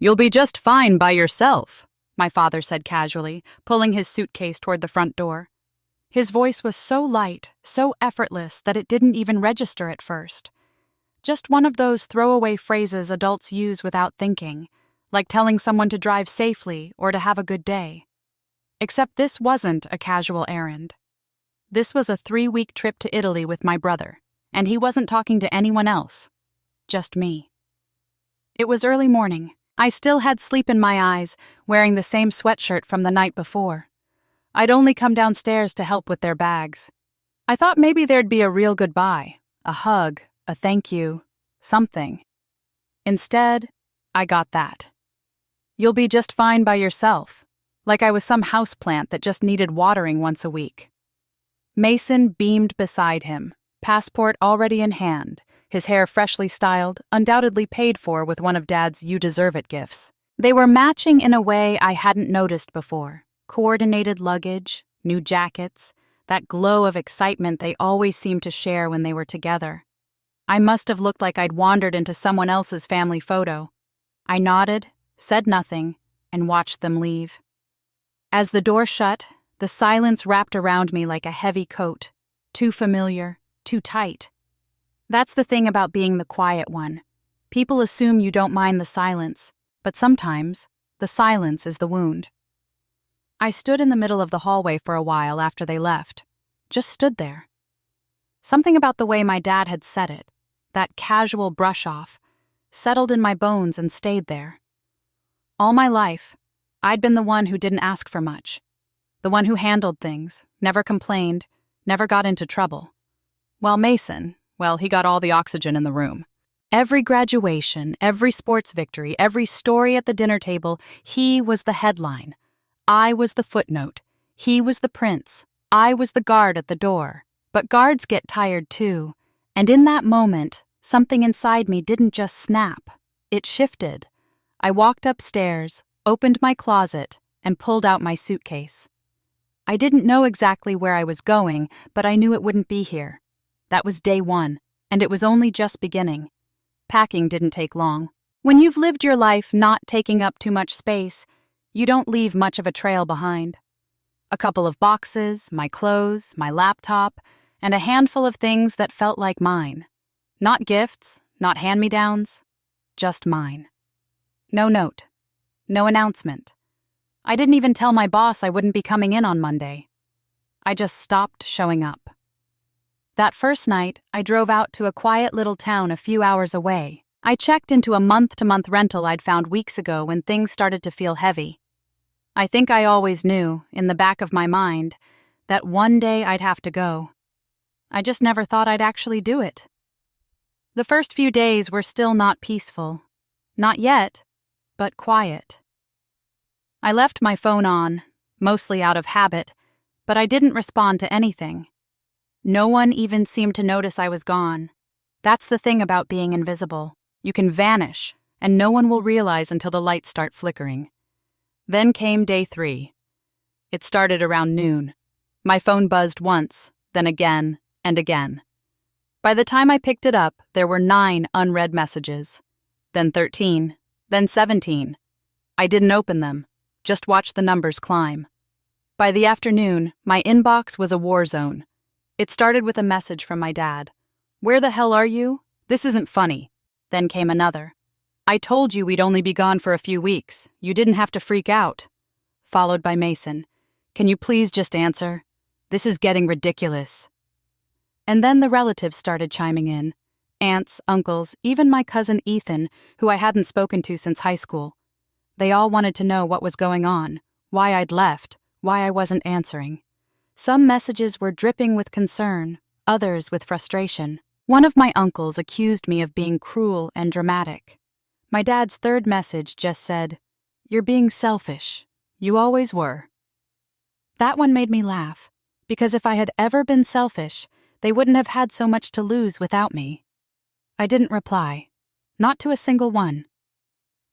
"You'll be just fine by yourself," my father said casually, pulling his suitcase toward the front door. His voice was so light, so effortless that it didn't even register at first. Just one of those throwaway phrases adults use without thinking, like telling someone to drive safely or to have a good day. Except this wasn't a casual errand. This was a 3-week trip to Italy with my brother, and he wasn't talking to anyone else, just me. It was early morning. I still had sleep in my eyes, wearing the same sweatshirt from the night before. I'd only come downstairs to help with their bags. I thought maybe there'd be a real goodbye, a hug, a thank you, something. Instead, I got that. "You'll be just fine by yourself," like I was some houseplant that just needed watering once a week. Mason beamed beside him, passport already in hand, his hair freshly styled, undoubtedly paid for with one of Dad's "you deserve it" gifts. They were matching in a way I hadn't noticed before. Coordinated luggage, new jackets, that glow of excitement they always seemed to share when they were together. I must have looked like I'd wandered into someone else's family photo. I nodded, said nothing, and watched them leave. As the door shut, the silence wrapped around me like a heavy coat, too familiar, too tight. That's the thing about being the quiet one. People assume you don't mind the silence, but sometimes the silence is the wound. I stood in the middle of the hallway for a while after they left. Just stood there. Something about the way my dad had said it, that casual brush-off, settled in my bones and stayed there. All my life, I'd been the one who didn't ask for much. The one who handled things, never complained, never got into trouble. While Mason, well, he got all the oxygen in the room. Every graduation, every sports victory, every story at the dinner table, he was the headline. I was the footnote. He was the prince. I was the guard at the door. But guards get tired too. And in that moment, something inside me didn't just snap. It shifted. I walked upstairs, opened my closet, and pulled out my suitcase. I didn't know exactly where I was going, but I knew it wouldn't be here. That was day one, and it was only just beginning. Packing didn't take long. When you've lived your life not taking up too much space, you don't leave much of a trail behind. A couple of boxes, my clothes, my laptop, and a handful of things that felt like mine. Not gifts, not hand-me-downs, just mine. No note. No announcement. I didn't even tell my boss I wouldn't be coming in on Monday. I just stopped showing up. That first night, I drove out to a quiet little town a few hours away. I checked into a month-to-month rental I'd found weeks ago when things started to feel heavy. I think I always knew, in the back of my mind, that one day I'd have to go. I just never thought I'd actually do it. The first few days were still not peaceful. Not yet, but quiet. I left my phone on, mostly out of habit, but I didn't respond to anything. No one even seemed to notice I was gone. That's the thing about being invisible. You can vanish, and no one will realize until the lights start flickering. Then came day 3. It started around noon. My phone buzzed once, then again and again. By the time I picked it up, there were 9 unread messages. Then 13, then 17. I didn't open them, just watched the numbers climb. By the afternoon, my inbox was a war zone. It started with a message from my dad. "Where the hell are you? This isn't funny." Then came another. "I told you we'd only be gone for a few weeks. You didn't have to freak out." Followed by Mason. "Can you please just answer? This is getting ridiculous." And then the relatives started chiming in. Aunts, uncles, even my cousin Ethan, who I hadn't spoken to since high school. They all wanted to know what was going on, why I'd left, why I wasn't answering. Some messages were dripping with concern, others with frustration. One of my uncles accused me of being cruel and dramatic. My dad's third message just said, "You're being selfish. You always were." That one made me laugh, because if I had ever been selfish, they wouldn't have had so much to lose without me. I didn't reply, not to a single one.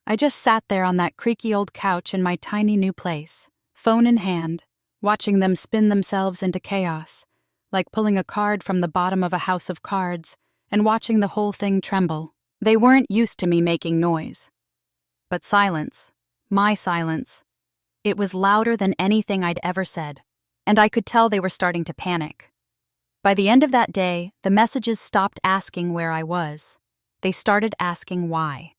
I just sat there on that creaky old couch in my tiny new place, phone in hand, watching them spin themselves into chaos, like pulling a card from the bottom of a house of cards and watching the whole thing tremble. They weren't used to me making noise. But silence, my silence, it was louder than anything I'd ever said, and I could tell they were starting to panic. By the end of that day, the messages stopped asking where I was. They started asking why.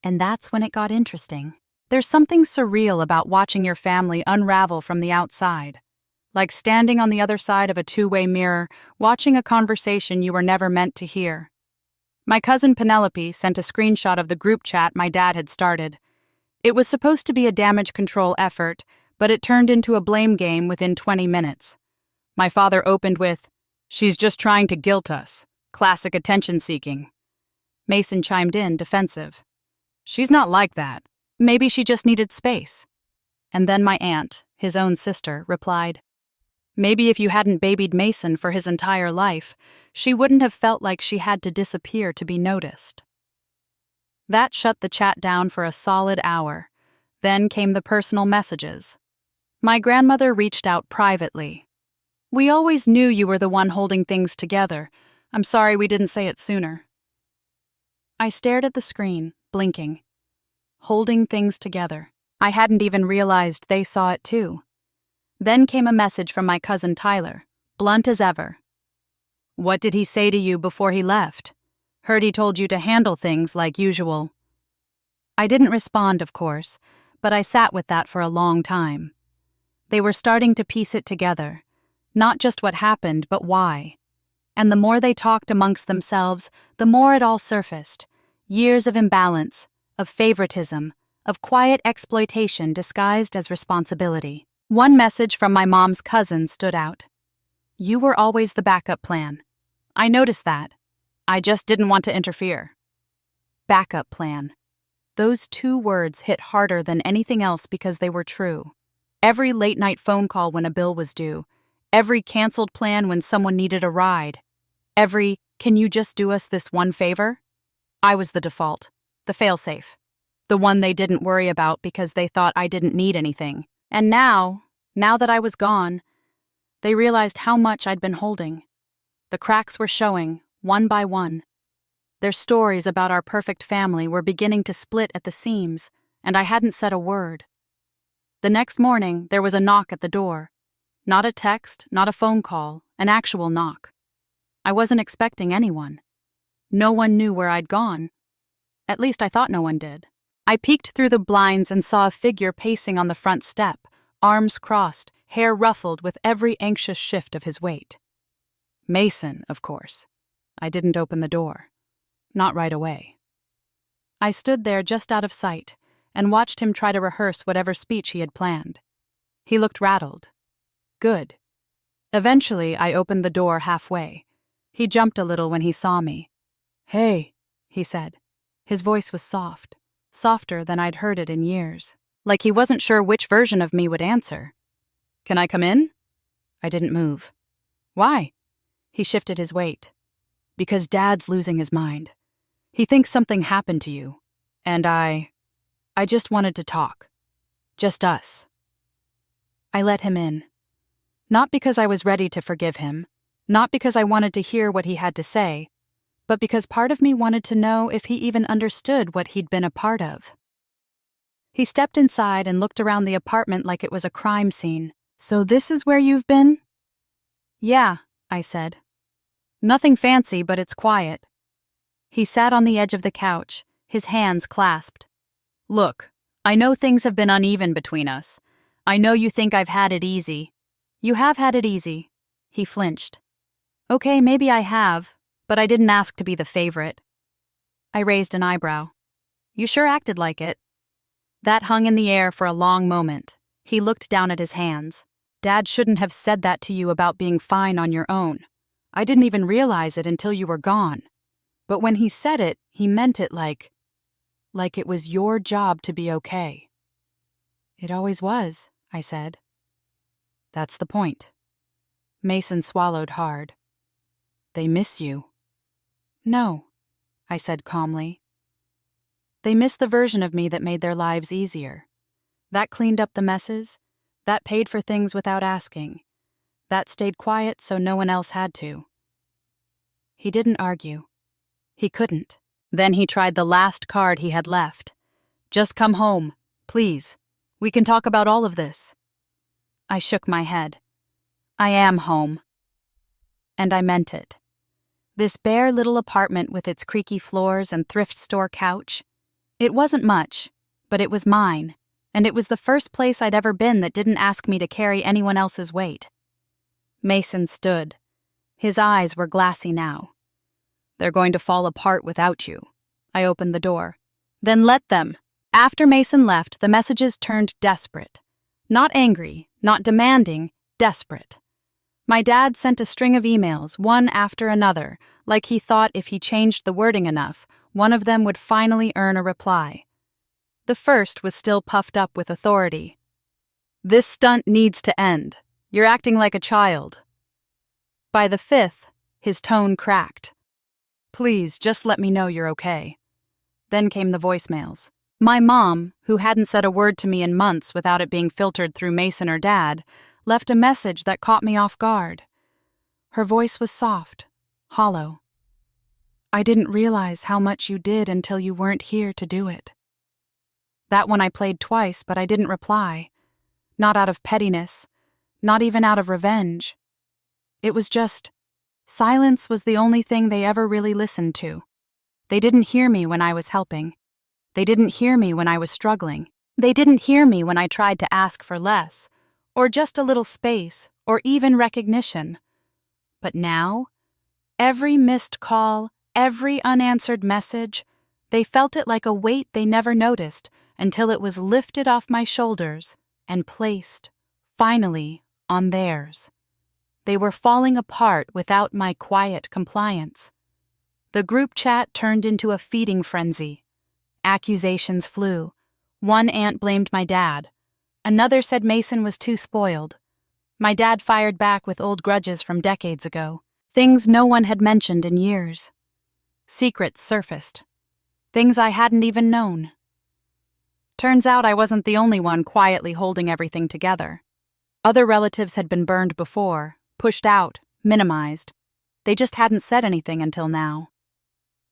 And that's when it got interesting. There's something surreal about watching your family unravel from the outside. Like standing on the other side of a two-way mirror, watching a conversation you were never meant to hear. My cousin Penelope sent a screenshot of the group chat my dad had started. It was supposed to be a damage control effort, but it turned into a blame game within 20 minutes. My father opened with, "She's just trying to guilt us. Classic attention-seeking." Mason chimed in, defensive. "She's not like that. Maybe she just needed space." And then my aunt, his own sister, replied, "Maybe if you hadn't babied Mason for his entire life, she wouldn't have felt like she had to disappear to be noticed." That shut the chat down for a solid hour. Then came the personal messages. My grandmother reached out privately. "We always knew you were the one holding things together. I'm sorry we didn't say it sooner." I stared at the screen, blinking. Holding things together. I hadn't even realized they saw it too. Then came a message from my cousin Tyler, blunt as ever. "What did he say to you before he left? Heard he told you to handle things like usual." I didn't respond, of course, but I sat with that for a long time. They were starting to piece it together, not just what happened, but why. And the more they talked amongst themselves, the more it all surfaced. Years of imbalance, of favoritism, of quiet exploitation disguised as responsibility. One message from my mom's cousin stood out. "You were always the backup plan. I noticed that. I just didn't want to interfere." Backup plan. Those two words hit harder than anything else because they were true. Every late-night phone call when a bill was due. Every canceled plan when someone needed a ride. Every, "Can you just do us this one favor?" I was the default. The failsafe. The one they didn't worry about because they thought I didn't need anything. And now that I was gone, they realized how much I'd been holding. The cracks were showing, one by one. Their stories about our perfect family were beginning to split at the seams, and I hadn't said a word. The next morning, there was a knock at the door. Not a text, not a phone call, an actual knock. I wasn't expecting anyone. No one knew where I'd gone. At least I thought no one did. I peeked through the blinds and saw a figure pacing on the front step, arms crossed, hair ruffled with every anxious shift of his weight. Mason, of course. I didn't open the door. Not right away. I stood there just out of sight and watched him try to rehearse whatever speech he had planned. He looked rattled. Good. Eventually, I opened the door halfway. He jumped a little when he saw me. "Hey," he said. His voice was soft, softer than I'd heard it in years, like he wasn't sure which version of me would answer. "Can I come in?" I didn't move. "Why?" He shifted his weight. "Because Dad's losing his mind. He thinks something happened to you. And I just wanted to talk. Just us." I let him in. Not because I was ready to forgive him, not because I wanted to hear what he had to say, but because part of me wanted to know if he even understood what he'd been a part of. He stepped inside and looked around the apartment like it was a crime scene. "So this is where you've been?" "Yeah," I said. "Nothing fancy, but it's quiet." He sat on the edge of the couch, his hands clasped. "Look, I know things have been uneven between us. I know you think I've had it easy. You have had it easy." He flinched. "Okay, maybe I have, but I didn't ask to be the favorite." I raised an eyebrow. "You sure acted like it." That hung in the air for a long moment. He looked down at his hands. "Dad shouldn't have said that to you about being fine on your own. I didn't even realize it until you were gone. But when he said it, he meant it like it was your job to be okay." "It always was," I said. "That's the point." Mason swallowed hard. "They miss you." "No," I said calmly. "They miss the version of me that made their lives easier. That cleaned up the messes. That paid for things without asking. That stayed quiet so no one else had to." He didn't argue. He couldn't. Then he tried the last card he had left. Just come home, please. We can talk about all of this. I shook my head. I am home. And I meant it. This bare little apartment with its creaky floors and thrift store couch. It wasn't much, but it was mine, and it was the first place I'd ever been that didn't ask me to carry anyone else's weight. Mason stood. His eyes were glassy now. They're going to fall apart without you. I opened the door. Then let them. After Mason left, the messages turned desperate. Not angry, not demanding, desperate. My dad sent a string of emails, one after another, like he thought if he changed the wording enough, one of them would finally earn a reply. The first was still puffed up with authority. This stunt needs to end. You're acting like a child. By the fifth, his tone cracked. Please, just let me know you're okay. Then came the voicemails. My mom, who hadn't said a word to me in months without it being filtered through Mason or Dad, left a message that caught me off guard. Her voice was soft, hollow. I didn't realize how much you did until you weren't here to do it. That one I played twice, but I didn't reply. Not out of pettiness, not even out of revenge. It was just, silence was the only thing they ever really listened to. They didn't hear me when I was helping. They didn't hear me when I was struggling. They didn't hear me when I tried to ask for less, or just a little space, or even recognition. But now, every missed call, every unanswered message, they felt it like a weight they never noticed until it was lifted off my shoulders and placed, finally, on theirs. They were falling apart without my quiet compliance. The group chat turned into a feeding frenzy. Accusations flew. One aunt blamed my dad. Another said Mason was too spoiled. My dad fired back with old grudges from decades ago, things no one had mentioned in years. Secrets surfaced. Things I hadn't even known. Turns out I wasn't the only one quietly holding everything together. Other relatives had been burned before, pushed out, minimized. They just hadn't said anything until now.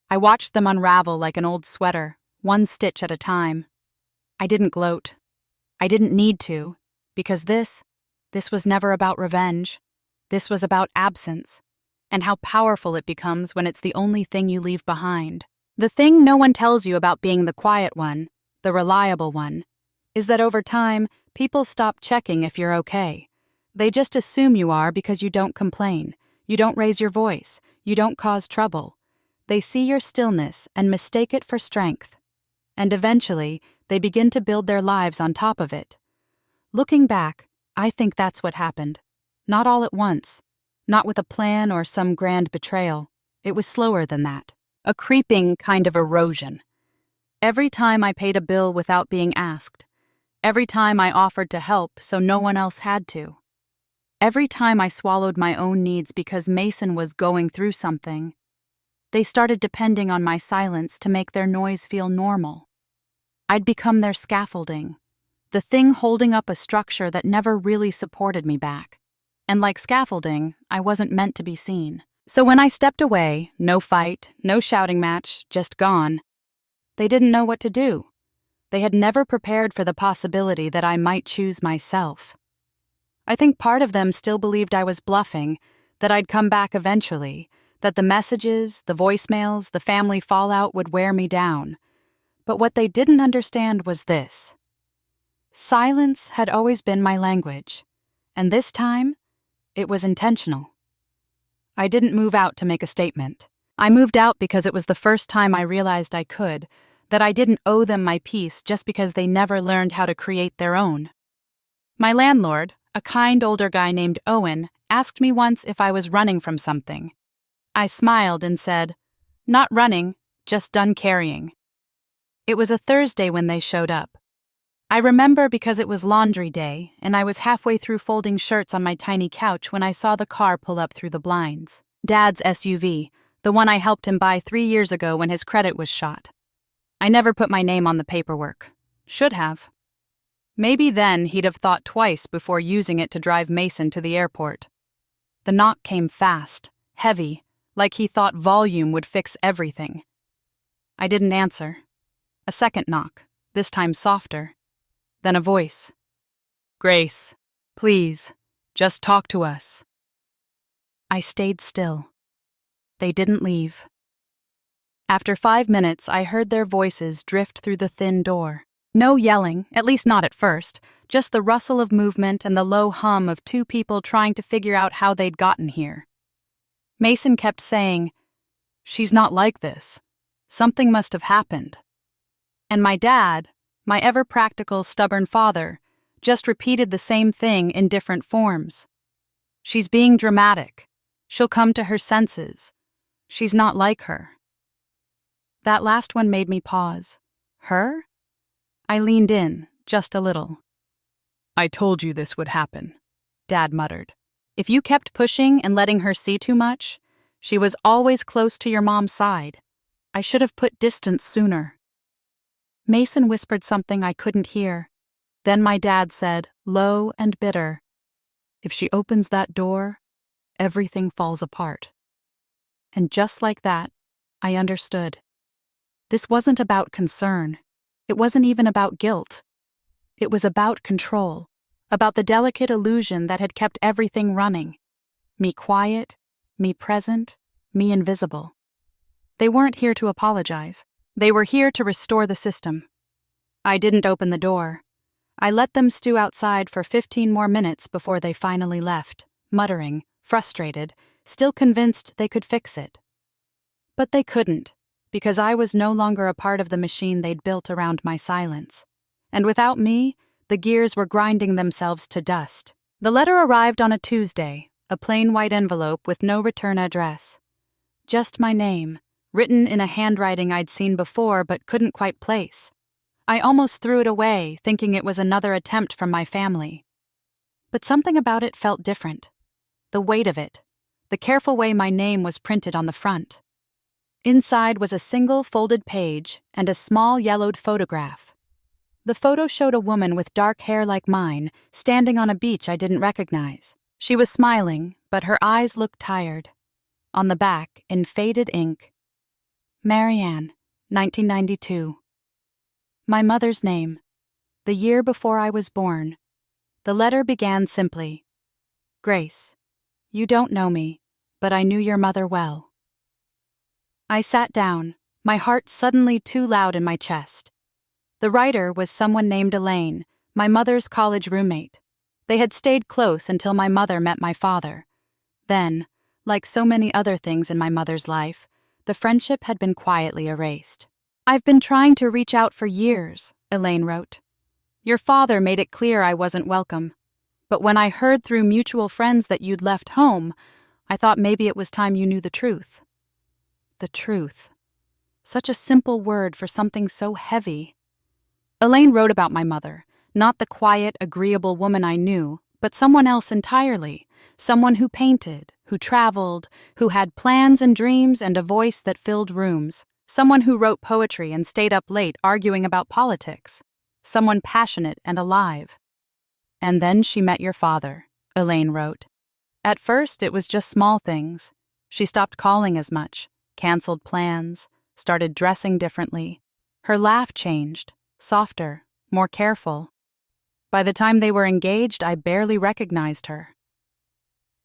I watched them unravel like an old sweater, one stitch at a time. I didn't gloat. I didn't need to, because this was never about revenge. This was about absence, and how powerful it becomes when it's the only thing you leave behind. The thing no one tells you about being the quiet one, the reliable one, is that over time, people stop checking if you're okay. They just assume you are because you don't complain, you don't raise your voice, you don't cause trouble. They see your stillness and mistake it for strength. And eventually, they begin to build their lives on top of it. Looking back, I think that's what happened. Not all at once. Not with a plan or some grand betrayal. It was slower than that. A creeping kind of erosion. Every time I paid a bill without being asked. Every time I offered to help so no one else had to. Every time I swallowed my own needs because Mason was going through something. They started depending on my silence to make their noise feel normal. I'd become their scaffolding, the thing holding up a structure that never really supported me back. And like scaffolding, I wasn't meant to be seen. So when I stepped away, no fight, no shouting match, just gone, they didn't know what to do. They had never prepared for the possibility that I might choose myself. I think part of them still believed I was bluffing, that I'd come back eventually, that the messages, the voicemails, the family fallout would wear me down. But what they didn't understand was this. Silence had always been my language, and this time, it was intentional. I didn't move out to make a statement. I moved out because it was the first time I realized I could, that I didn't owe them my peace just because they never learned how to create their own. My landlord, a kind older guy named Owen, asked me once if I was running from something. I smiled and said, "Not running, just done carrying." It was a Thursday when they showed up. I remember because it was laundry day, and I was halfway through folding shirts on my tiny couch when I saw the car pull up through the blinds. Dad's SUV, the one I helped him buy 3 years ago when his credit was shot. I never put my name on the paperwork. Should have. Maybe then he'd have thought twice before using it to drive Mason to the airport. The knock came fast, heavy, like he thought volume would fix everything. I didn't answer. A second knock, this time softer. Then a voice. "Grace, please, just talk to us." I stayed still. They didn't leave. After 5 minutes, I heard their voices drift through the thin door. No yelling, at least not at first, just the rustle of movement and the low hum of two people trying to figure out how they'd gotten here. Mason kept saying, "She's not like this. Something must have happened." And my dad, my ever-practical, stubborn father, just repeated the same thing in different forms. "She's being dramatic. She'll come to her senses. She's not like her." That last one made me pause. Her? I leaned in, just a little. "I told you this would happen," Dad muttered. "If you kept pushing and letting her see too much, she was always close to your mom's side. I should have put distance sooner." Mason whispered something I couldn't hear. Then my dad said, low and bitter, "If she opens that door, everything falls apart." And just like that, I understood. This wasn't about concern. It wasn't even about guilt. It was about control, about the delicate illusion that had kept everything running. Me quiet, me present, me invisible. They weren't here to apologize. They were here to restore the system. I didn't open the door. I let them stew outside for 15 more minutes before they finally left, muttering, frustrated, still convinced they could fix it. But they couldn't, because I was no longer a part of the machine they'd built around my silence. And without me, the gears were grinding themselves to dust. The letter arrived on a Tuesday, a plain white envelope with no return address. Just my name, written in a handwriting I'd seen before but couldn't quite place. I almost threw it away, thinking it was another attempt from my family. But something about it felt different. The weight of it, the careful way my name was printed on the front. Inside was a single folded page and a small yellowed photograph. The photo showed a woman with dark hair like mine, standing on a beach I didn't recognize. She was smiling, but her eyes looked tired. On the back, in faded ink, "Marianne, 1992. My mother's name, the year before I was born." The letter began simply, "Grace, you don't know me, but I knew your mother well." I sat down, my heart suddenly too loud in my chest. The writer was someone named Elaine, my mother's college roommate. They had stayed close until my mother met my father. Then, like so many other things in my mother's life, the friendship had been quietly erased. "I've been trying to reach out for years," Elaine wrote. "Your father made it clear I wasn't welcome. But when I heard through mutual friends that you'd left home, I thought maybe it was time you knew the truth." The truth. Such a simple word for something so heavy. Elaine wrote about my mother, not the quiet, agreeable woman I knew, but someone else entirely, someone who painted, who traveled, who had plans and dreams and a voice that filled rooms, someone who wrote poetry and stayed up late arguing about politics, someone passionate and alive. "And then she met your father," Elaine wrote. "At first it was just small things. She stopped calling as much, canceled plans, started dressing differently. Her laugh changed, softer, more careful. By the time they were engaged, I barely recognized her."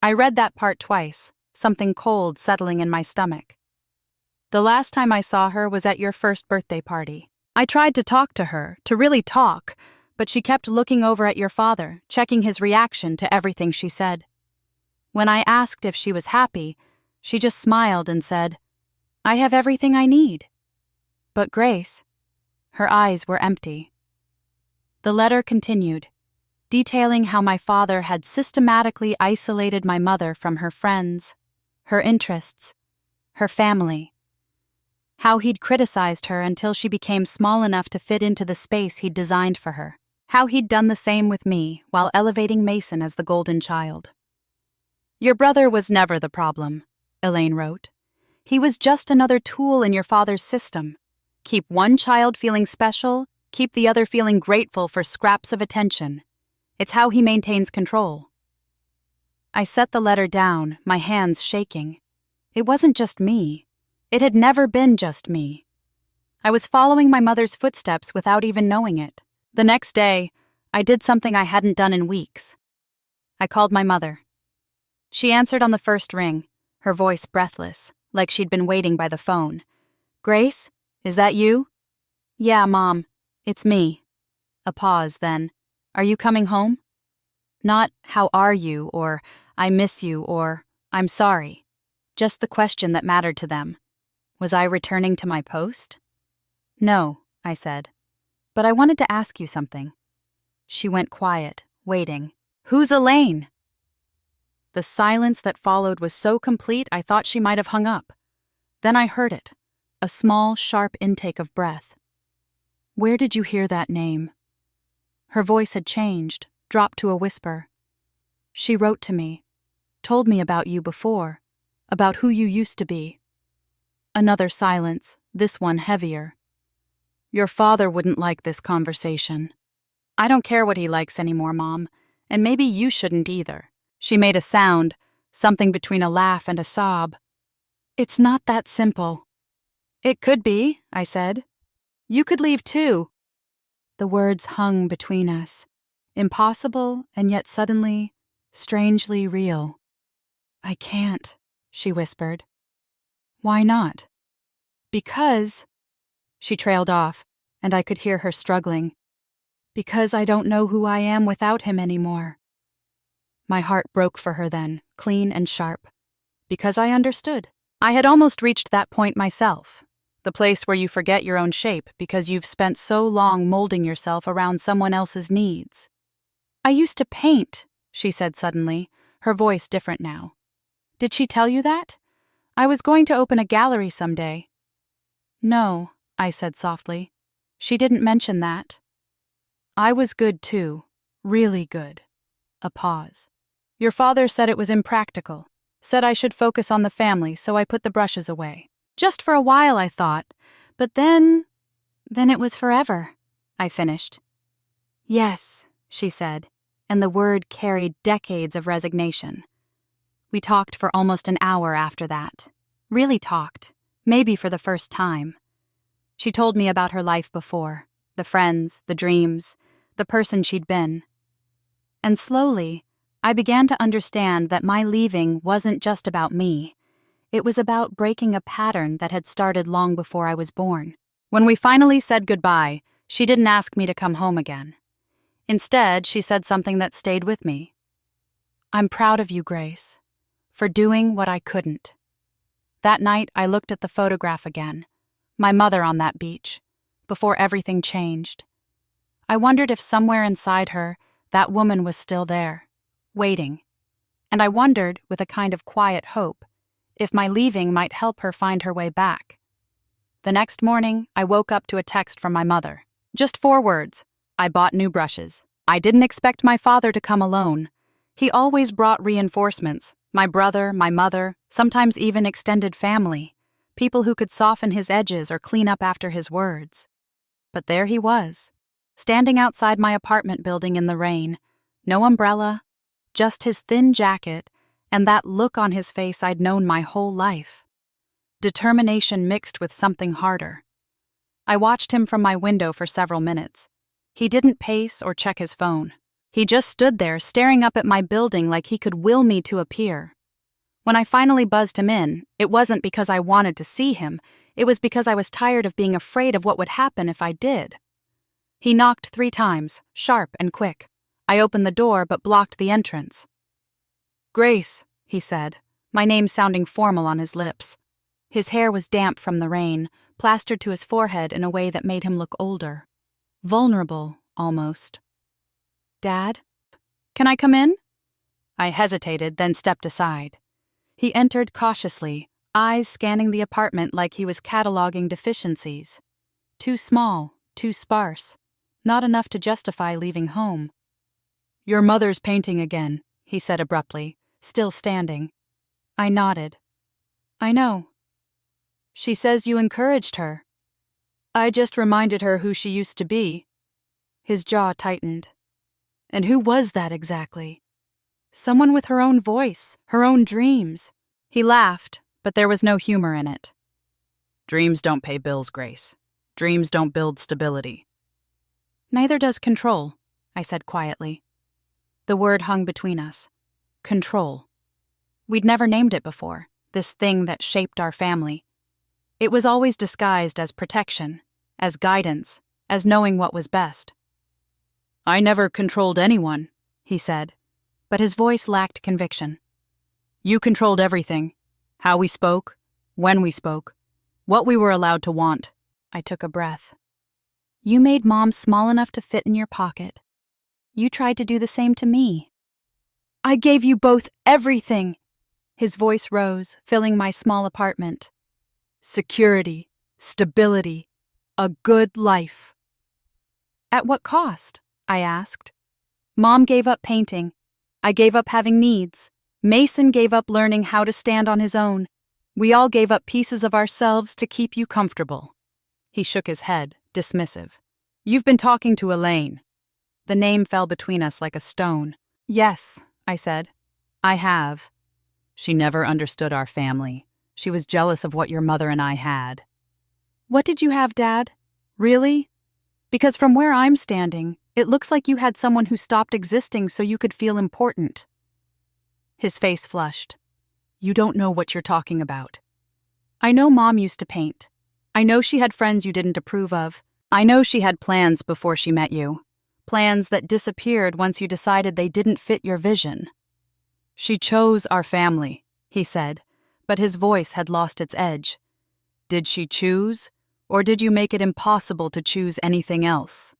I read that part twice, something cold settling in my stomach. "The last time I saw her was at your first birthday party. I tried to talk to her, to really talk, but she kept looking over at your father, checking his reaction to everything she said. When I asked if she was happy, she just smiled and said, 'I have everything I need.' But Grace," her eyes were empty. The letter continued, detailing how my father had systematically isolated my mother from her friends, her interests, her family. How he'd criticized her until she became small enough to fit into the space he'd designed for her. How he'd done the same with me while elevating Mason as the golden child. "Your brother was never the problem," Elaine wrote. "He was just another tool in your father's system. Keep one child feeling special, keep the other feeling grateful for scraps of attention. It's how he maintains control." I set the letter down, my hands shaking. It wasn't just me. It had never been just me. I was following my mother's footsteps without even knowing it. The next day, I did something I hadn't done in weeks. I called my mother. She answered on the first ring, her voice breathless, like she'd been waiting by the phone. "Grace, is that you?" "Yeah, Mom, it's me." A pause, then. "Are you coming home?" Not, "How are you?" or "I miss you," or "I'm sorry." Just the question that mattered to them. Was I returning to my post? "No," I said. "But I wanted to ask you something." She went quiet, waiting. "Who's Elaine?" The silence that followed was so complete I thought she might have hung up. Then I heard it, a small, sharp intake of breath. "Where did you hear that name?" Her voice had changed, dropped to a whisper. "She wrote to me, told me about you before, about who you used to be." Another silence, this one heavier. "Your father wouldn't like this conversation." "I don't care what he likes anymore, Mom, and maybe you shouldn't either." She made a sound, something between a laugh and a sob. "It's not that simple." "It could be," I said. "You could leave too." The words hung between us, impossible and yet suddenly, strangely real. "I can't," she whispered. "Why not?" "Because—" She trailed off, and I could hear her struggling. "Because I don't know who I am without him anymore." My heart broke for her then, clean and sharp. Because I understood. I had almost reached that point myself. The place where you forget your own shape because you've spent so long molding yourself around someone else's needs. "I used to paint," she said suddenly, her voice different now. "Did she tell you that? I was going to open a gallery someday." "No," I said softly. "She didn't mention that." I was good too, really good. A pause. "Your father said it was impractical, said I should focus on the family, so I put the brushes away. Just for a while, I thought, but then it was forever," I finished. "Yes," she said, and the word carried decades of resignation. We talked for almost an hour after that. Really talked, maybe for the first time. She told me about her life before, the friends, the dreams, the person she'd been. And slowly, I began to understand that my leaving wasn't just about me. It was about breaking a pattern that had started long before I was born. When we finally said goodbye, she didn't ask me to come home again. Instead, she said something that stayed with me. "I'm proud of you, Grace, for doing what I couldn't." That night, I looked at the photograph again, my mother on that beach, before everything changed. I wondered if somewhere inside her, that woman was still there, waiting. And I wondered, with a kind of quiet hope, if my leaving might help her find her way back. The next morning, I woke up to a text from my mother. Just 4 words. "I bought new brushes." I didn't expect my father to come alone. He always brought reinforcements, my brother, my mother, sometimes even extended family, people who could soften his edges or clean up after his words. But there he was, standing outside my apartment building in the rain, no umbrella, just his thin jacket and that look on his face I'd known my whole life. Determination mixed with something harder. I watched him from my window for several minutes. He didn't pace or check his phone. He just stood there staring up at my building like he could will me to appear. When I finally buzzed him in, it wasn't because I wanted to see him, it was because I was tired of being afraid of what would happen if I did. He knocked 3 times, sharp and quick. I opened the door but blocked the entrance. "Grace," he said, my name sounding formal on his lips. His hair was damp from the rain, plastered to his forehead in a way that made him look older. Vulnerable, almost. "Dad? Can I come in?" I hesitated, then stepped aside. He entered cautiously, eyes scanning the apartment like he was cataloging deficiencies. Too small, too sparse, not enough to justify leaving home. "Your mother's painting again," he said abruptly, still standing. I nodded. "I know." "She says you encouraged her." "I just reminded her who she used to be." His jaw tightened. And who was that exactly? Someone with her own voice, her own dreams. He laughed, but there was no humor in it. "Dreams don't pay bills, Grace. Dreams don't build stability. Neither does control, I said quietly. The word hung between us. Control. We'd never named it before, this thing that shaped our family. It was always disguised as protection, as guidance, as knowing what was best. I never controlled anyone, he said, but his voice lacked conviction. You controlled everything. How we spoke, when we spoke, what we were allowed to want. I took a breath. You made Mom small enough to fit in your pocket. You tried to do the same to me. I gave you both everything. His voice rose, filling my small apartment. Security, stability, a good life. At what cost? I asked. Mom gave up painting. I gave up having needs. Mason gave up learning how to stand on his own. We all gave up pieces of ourselves to keep you comfortable. He shook his head, dismissive. You've been talking to Elaine. The name fell between us like a stone. Yes, I said. I have. She never understood our family. She was jealous of what your mother and I had. What did you have, Dad? Really? Because from where I'm standing, it looks like you had someone who stopped existing so you could feel important. His face flushed. You don't know what you're talking about. I know Mom used to paint. I know she had friends you didn't approve of. I know she had plans before she met you. Plans that disappeared once you decided they didn't fit your vision. She chose our family, he said, but his voice had lost its edge. Did she choose, or did you make it impossible to choose anything else?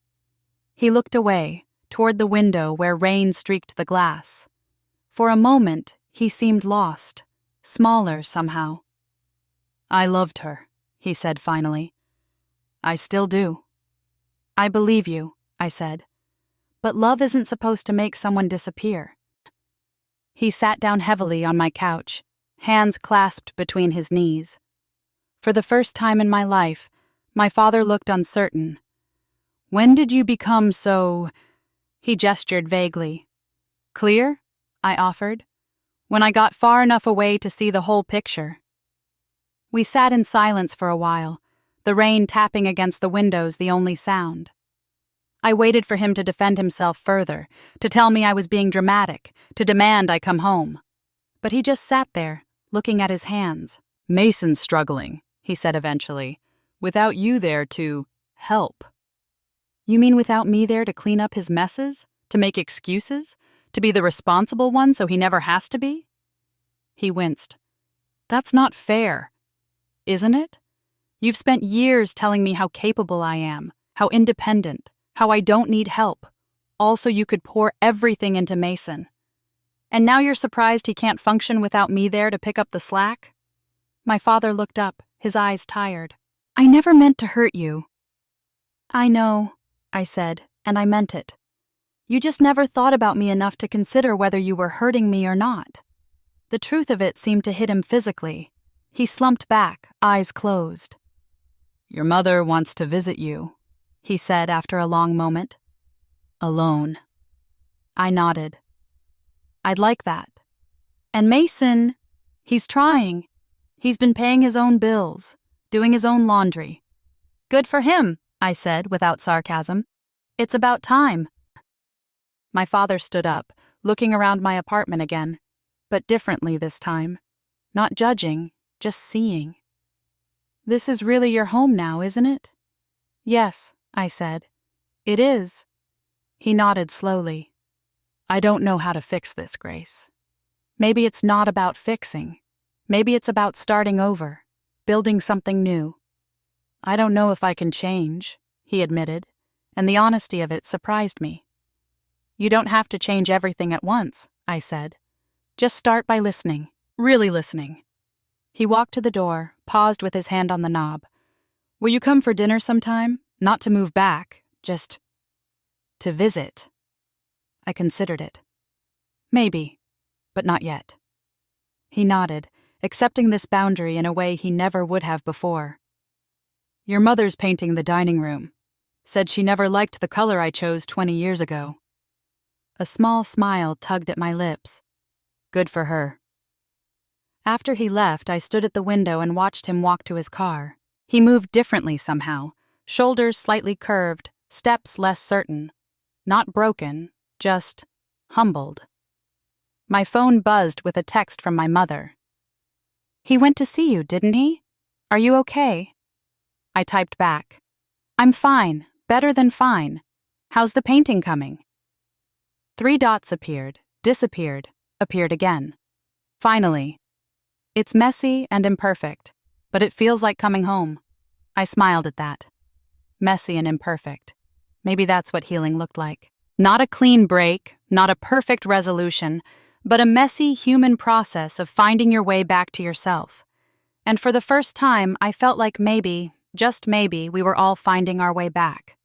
He looked away, toward the window where rain streaked the glass. For a moment, he seemed lost, smaller somehow. I loved her, he said finally. I still do. I believe you, I said. But love isn't supposed to make someone disappear. He sat down heavily on my couch, hands clasped between his knees. For the first time in my life, my father looked uncertain. When did you become so... He gestured vaguely. Clear? I offered. When I got far enough away to see the whole picture. We sat in silence for a while, the rain tapping against the windows the only sound. I waited for him to defend himself further, to tell me I was being dramatic, to demand I come home. But he just sat there, looking at his hands. Mason's struggling, he said eventually, without you there to help. You mean without me there to clean up his messes? To make excuses? To be the responsible one so he never has to be? He winced. That's not fair. Isn't it? You've spent years telling me how capable I am, how independent, how I don't need help, all so you could pour everything into Mason. And now you're surprised he can't function without me there to pick up the slack? My father looked up, his eyes tired. I never meant to hurt you. I know, I said, and I meant it. You just never thought about me enough to consider whether you were hurting me or not. The truth of it seemed to hit him physically. He slumped back, eyes closed. Your mother wants to visit you, he said after a long moment. Alone. I nodded. I'd like that. And Mason, he's trying. He's been paying his own bills, doing his own laundry. Good for him, I said without sarcasm. It's about time. My father stood up, looking around my apartment again, but differently this time. Not judging, just seeing. This is really your home now, isn't it? Yes, I said. It is. He nodded slowly. I don't know how to fix this, Grace. Maybe it's not about fixing. Maybe it's about starting over, building something new. I don't know if I can change, he admitted, and the honesty of it surprised me. You don't have to change everything at once, I said. Just start by listening, really listening. He walked to the door, paused with his hand on the knob. Will you come for dinner sometime? Not to move back, just to visit. I considered it. Maybe, but not yet. He nodded, accepting this boundary in a way he never would have before. Your mother's painting the dining room. Said she never liked the color I chose 20 years ago. A small smile tugged at my lips. Good for her. After he left, I stood at the window and watched him walk to his car. He moved differently somehow, Shoulders slightly curved, steps less certain. Not broken, just humbled. My phone buzzed with a text from my mother. "He went to see you, didn't he? Are you okay?" I typed back. "I'm fine, better than fine. How's the painting coming?" 3 dots appeared, disappeared, appeared again. Finally, "It's messy and imperfect, but it feels like coming home." I smiled at that. Messy and imperfect. Maybe that's what healing looked like. Not a clean break, not a perfect resolution, but a messy human process of finding your way back to yourself. And for the first time, I felt like maybe, just maybe, we were all finding our way back.